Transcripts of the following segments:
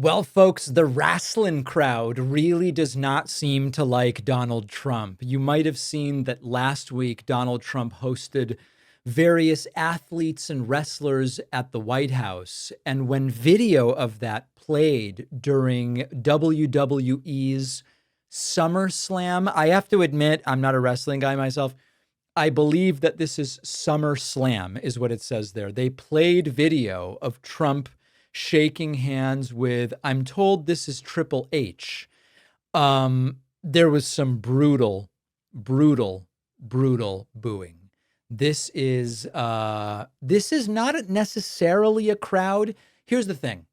Well, folks, the wrestling crowd really does not seem to like Donald Trump. You might have seen that last week Donald Trump hosted various athletes and wrestlers at the White House. And when video of that played during WWE's SummerSlam, I have to admit, I'm not a wrestling guy myself. I believe that this is SummerSlam, is what it says there. They played video of Trump shaking hands with, I'm told this is Triple H. There was some brutal, brutal, brutal booing. This is not necessarily a crowd. Here's the thing.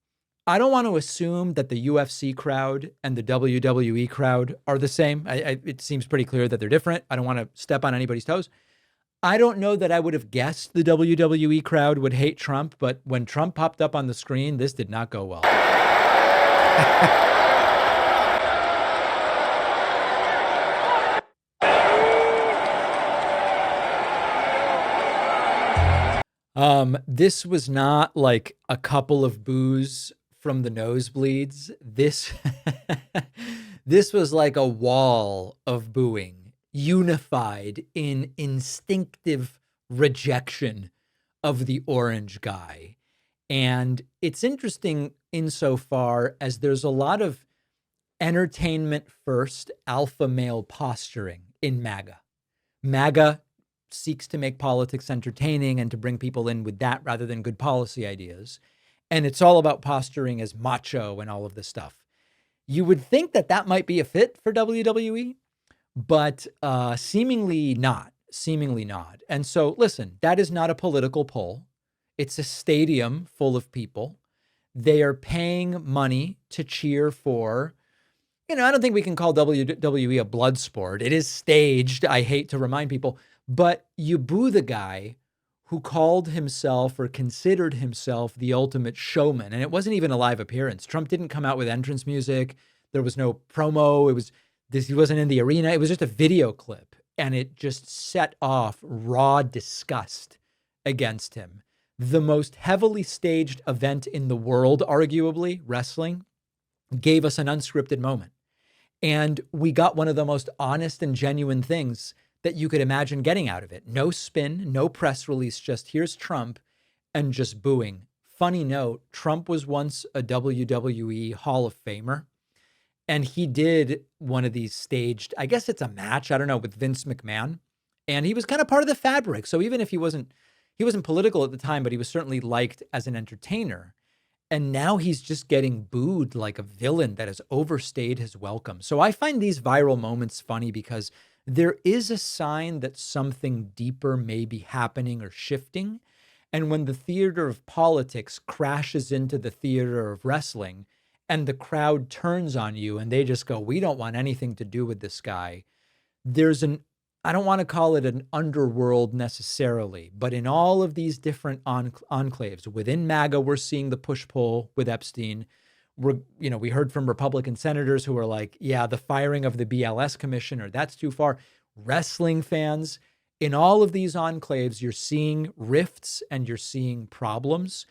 I don't want to assume that the UFC crowd and the WWE crowd are the same. It seems pretty clear that they're different. I don't want to step on anybody's toes. I don't know that I would have guessed the WWE crowd would hate Trump, but when Trump popped up on the screen, this did not go well. This was not like a couple of boos from the nosebleeds. This was like a wall of booing, unified in instinctive rejection of the orange guy. And it's interesting insofar as there's a lot of entertainment first alpha male posturing in MAGA. MAGA seeks to make politics entertaining and to bring people in with that rather than good policy ideas. And it's all about posturing as macho and all of this stuff. You would think that that might be a fit for WWE, but seemingly not. And so, listen, that is not a political poll. It's a stadium full of people. They are paying money to cheer for, I don't think we can call WWE a blood sport. It is staged. I hate to remind people, but you boo the guy who called himself or considered himself the ultimate showman. And it wasn't even a live appearance. Trump didn't come out with entrance music. There was no promo. He wasn't in the arena. It was just a video clip. And it just set off raw disgust against him. The most heavily staged event in the world, arguably, wrestling, gave us an unscripted moment. And we got one of the most honest and genuine things that you could imagine getting out of it. No spin, no press release, just here's Trump and just booing. Funny note, Trump was once a WWE Hall of Famer. And he did one of these staged, I guess it's a match, I don't know, with Vince McMahon. And he was kind of part of the fabric. So even if he wasn't political at the time, but he was certainly liked as an entertainer. And now he's just getting booed like a villain that has overstayed his welcome. So I find these viral moments funny because there is a sign that something deeper may be happening or shifting. And when the theater of politics crashes into the theater of wrestling and the crowd turns on you and they just go, we don't want anything to do with this guy. I don't want to call it an underworld necessarily, but in all of these different enclaves within MAGA, we're seeing the push-pull with Epstein. We heard from Republican senators who are like, yeah, the firing of the BLS commissioner, that's too far. Wrestling fans, in all of these enclaves, you're seeing rifts and you're seeing problems.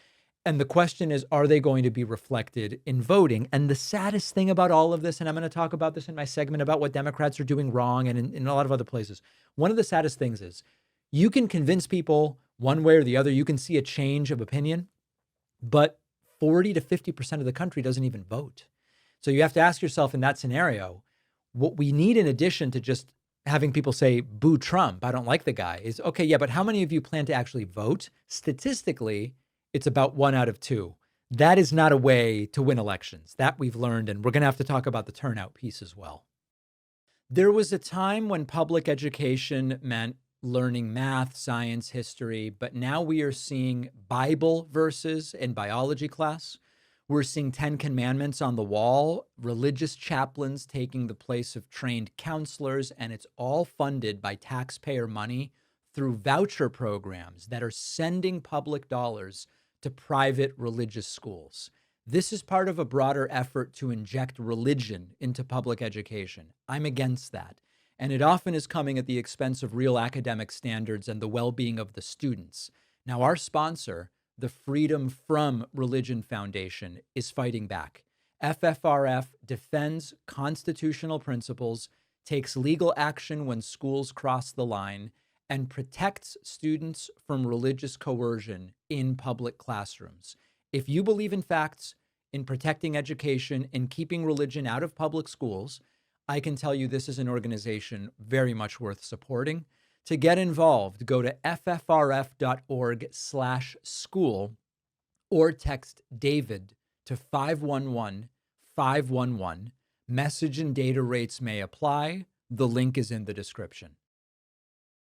And the question is, are they going to be reflected in voting? And the saddest thing about all of this, and I'm going to talk about this in my segment about what Democrats are doing wrong and in a lot of other places. One of the saddest things is you can convince people one way or the other. You can see a change of opinion, but 40 to 50% of the country doesn't even vote. So you have to ask yourself in that scenario, what we need in addition to just having people say, boo Trump, I don't like the guy, is, okay, yeah, but how many of you plan to actually vote? Statistically, it's about 1 out of 2. That is not a way to win elections. That we've learned, and we're going to have to talk about the turnout piece as well. There was a time when public education meant learning math, science, history, but now we are seeing Bible verses in biology class. We're seeing 10 commandments on the wall, religious chaplains taking the place of trained counselors, and it's all funded by taxpayer money through voucher programs that are sending public dollars to private religious schools. This is part of a broader effort to inject religion into public education. I'm against that. And it often is coming at the expense of real academic standards and the well-being of the students. Now, our sponsor, the Freedom from Religion Foundation, is fighting back. FFRF defends constitutional principles, takes legal action when schools cross the line, and protects students from religious coercion in public classrooms. If you believe in facts, in protecting education, in keeping religion out of public schools, I can tell you this is an organization very much worth supporting. To get involved, go to ffrf.org/school or text David to 511-511. Message and data rates may apply. The link is in the description.